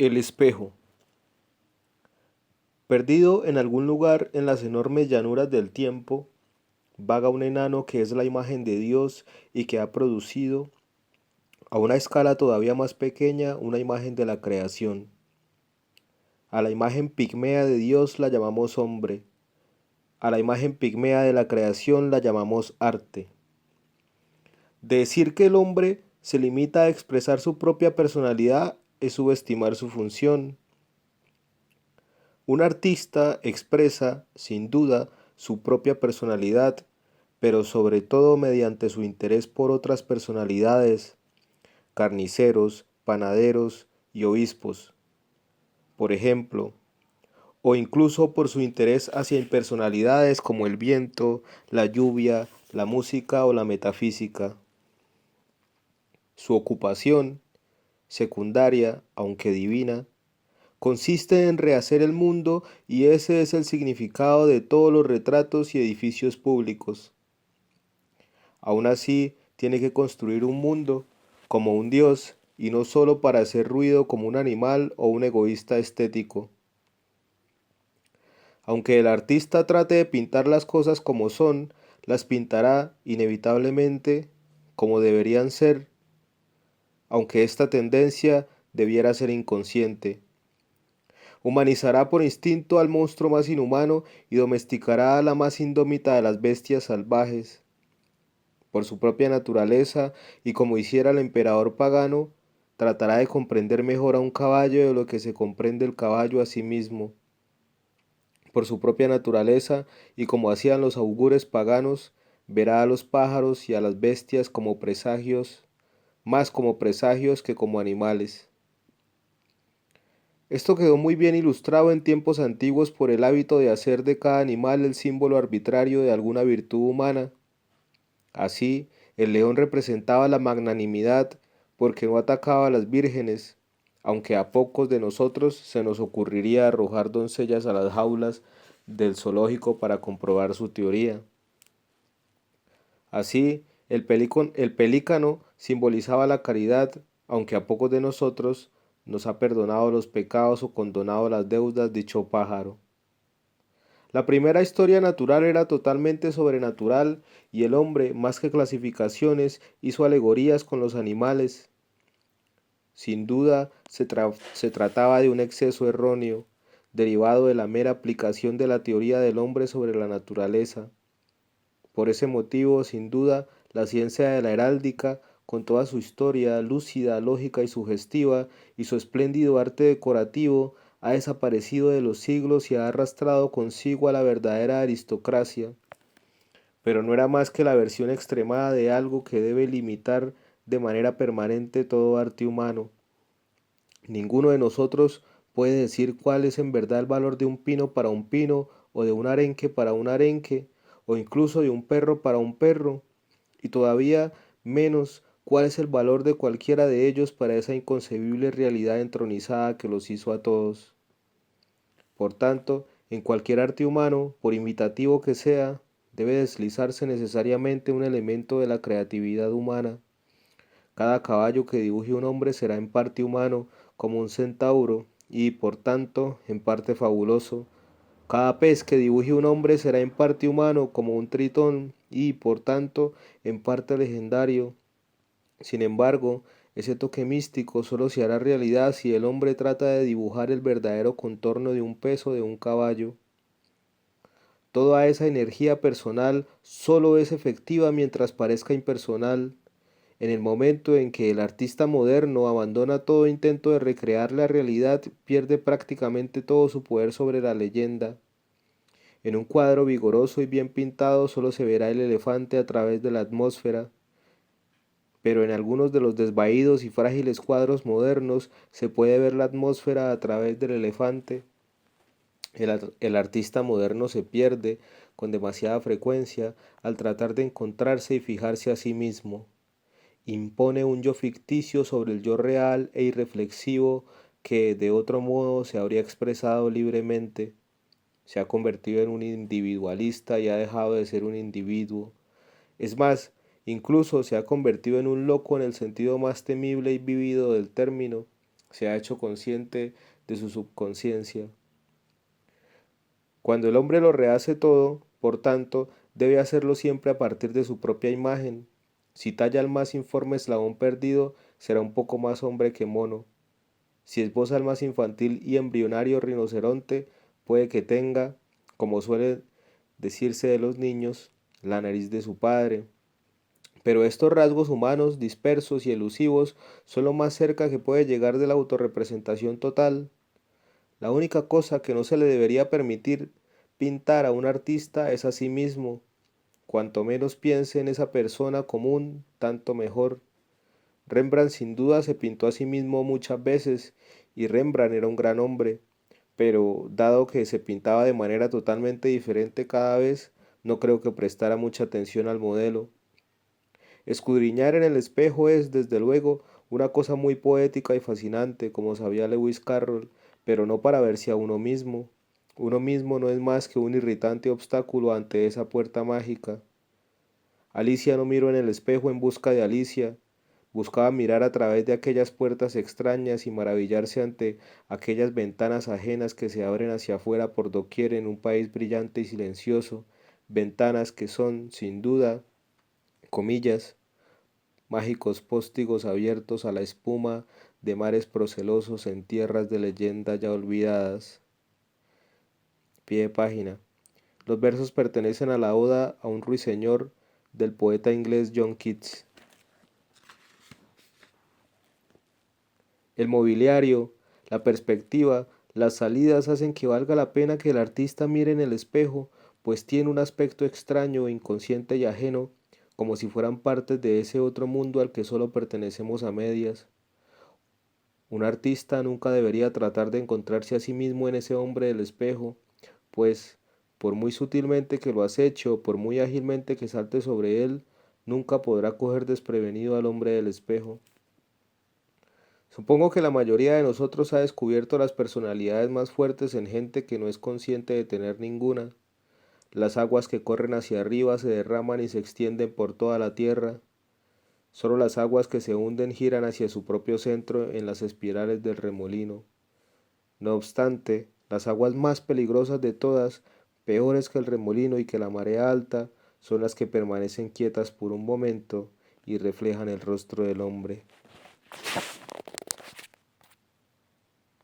El espejo. Perdido en algún lugar en las enormes llanuras del tiempo, vaga un enano que es la imagen de Dios y que ha producido, a una escala todavía más pequeña, una imagen de la creación. A la imagen pigmea de Dios la llamamos hombre, a la imagen pigmea de la creación la llamamos arte. Decir que el hombre se limita a expresar su propia personalidad es subestimar su función. Un artista expresa, sin duda, su propia personalidad, pero sobre todo mediante su interés por otras personalidades, carniceros, panaderos y obispos, por ejemplo, o incluso por su interés hacia impersonalidades como el viento, la lluvia, la música o la metafísica. Su ocupación, secundaria, aunque divina, consiste en rehacer el mundo y ese es el significado de todos los retratos y edificios públicos. Aún así, tiene que construir un mundo como un dios y no solo para hacer ruido como un animal o un egoísta estético. Aunque el artista trate de pintar las cosas como son, las pintará inevitablemente como deberían ser, aunque esta tendencia debiera ser inconsciente. Humanizará por instinto al monstruo más inhumano y domesticará a la más indómita de las bestias salvajes. Por su propia naturaleza, y como hiciera el emperador pagano, tratará de comprender mejor a un caballo de lo que se comprende el caballo a sí mismo. Por su propia naturaleza, y como hacían los augures paganos, verá a los pájaros y a las bestias como presagios, más como presagios que como animales. Esto quedó muy bien ilustrado en tiempos antiguos por el hábito de hacer de cada animal el símbolo arbitrario de alguna virtud humana. Así, el león representaba la magnanimidad porque no atacaba a las vírgenes, aunque a pocos de nosotros se nos ocurriría arrojar doncellas a las jaulas del zoológico para comprobar su teoría. Así, el pelícano simbolizaba la caridad, aunque a pocos de nosotros nos ha perdonado los pecados o condonado las deudas dicho pájaro. La primera historia natural era totalmente sobrenatural y el hombre, más que clasificaciones, hizo alegorías con los animales. Sin duda se trataba de un exceso erróneo, derivado de la mera aplicación de la teoría del hombre sobre la naturaleza. Por ese motivo, sin duda, la ciencia de la heráldica, con toda su historia lúcida, lógica y sugestiva, y su espléndido arte decorativo, ha desaparecido de los siglos y ha arrastrado consigo a la verdadera aristocracia. Pero no era más que la versión extremada de algo que debe limitar de manera permanente todo arte humano. Ninguno de nosotros puede decir cuál es en verdad el valor de un pino para un pino, o de un arenque para un arenque, o incluso de un perro para un perro, y todavía menos cuál es el valor de cualquiera de ellos para esa inconcebible realidad entronizada que los hizo a todos. Por tanto, en cualquier arte humano, por imitativo que sea, debe deslizarse necesariamente un elemento de la creatividad humana. Cada caballo que dibuje un hombre será en parte humano, como un centauro, y, por tanto, en parte fabuloso. Cada pez que dibuje un hombre será en parte humano, como un tritón, y, por tanto, en parte legendario. Sin embargo, ese toque místico solo se hará realidad si el hombre trata de dibujar el verdadero contorno de un pez o de un caballo. Toda esa energía personal solo es efectiva mientras parezca impersonal. En el momento en que el artista moderno abandona todo intento de recrear la realidad, pierde prácticamente todo su poder sobre la leyenda. En un cuadro vigoroso y bien pintado solo se verá el elefante a través de la atmósfera, pero en algunos de los desvaídos y frágiles cuadros modernos se puede ver la atmósfera a través del elefante. El artista moderno se pierde con demasiada frecuencia al tratar de encontrarse y fijarse a sí mismo. Impone un yo ficticio sobre el yo real e irreflexivo que de otro modo se habría expresado libremente. Se ha convertido en un individualista y ha dejado de ser un individuo. Es más, incluso se ha convertido en un loco en el sentido más temible y vívido del término. se ha hecho consciente de su subconsciencia. Cuando el hombre lo rehace todo, por tanto, debe hacerlo siempre a partir de su propia imagen. Si talla el más informe eslabón perdido, será un poco más hombre que mono. Si esboza el más infantil y embrionario rinoceronte, puede que tenga, como suele decirse de los niños, la nariz de su padre. Pero estos rasgos humanos dispersos y elusivos son lo más cerca que puede llegar de la autorrepresentación total. La única cosa que no se le debería permitir pintar a un artista es a sí mismo. Cuanto menos piense en esa persona común, tanto mejor. Rembrandt sin duda se pintó a sí mismo muchas veces, y Rembrandt era un gran hombre, pero dado que se pintaba de manera totalmente diferente cada vez, no creo que prestara mucha atención al modelo. Escudriñar en el espejo es, desde luego, una cosa muy poética y fascinante, como sabía Lewis Carroll, pero no para verse a uno mismo. Uno mismo no es más que un irritante obstáculo ante esa puerta mágica. Alicia no miró en el espejo en busca de Alicia, buscaba mirar a través de aquellas puertas extrañas y maravillarse ante aquellas ventanas ajenas que se abren hacia afuera por doquier en un país brillante y silencioso, ventanas que son, sin duda, comillas, mágicos póstigos abiertos a la espuma de mares procelosos en tierras de leyenda ya olvidadas. Pie de página. Los versos pertenecen a la oda a un ruiseñor del poeta inglés John Keats. El mobiliario, la perspectiva, las salidas hacen que valga la pena que el artista mire en el espejo, pues tiene un aspecto extraño, inconsciente y ajeno, como si fueran partes de ese otro mundo al que solo pertenecemos a medias. Un artista nunca debería tratar de encontrarse a sí mismo en ese hombre del espejo, pues, por muy sutilmente que lo aceche o por muy ágilmente que salte sobre él, nunca podrá coger desprevenido al hombre del espejo. Supongo que la mayoría de nosotros ha descubierto las personalidades más fuertes en gente que no es consciente de tener ninguna. Las aguas que corren hacia arriba se derraman y se extienden por toda la tierra. Solo las aguas que se hunden giran hacia su propio centro en las espirales del remolino. No obstante, las aguas más peligrosas de todas, peores que el remolino y que la marea alta, son las que permanecen quietas por un momento y reflejan el rostro del hombre.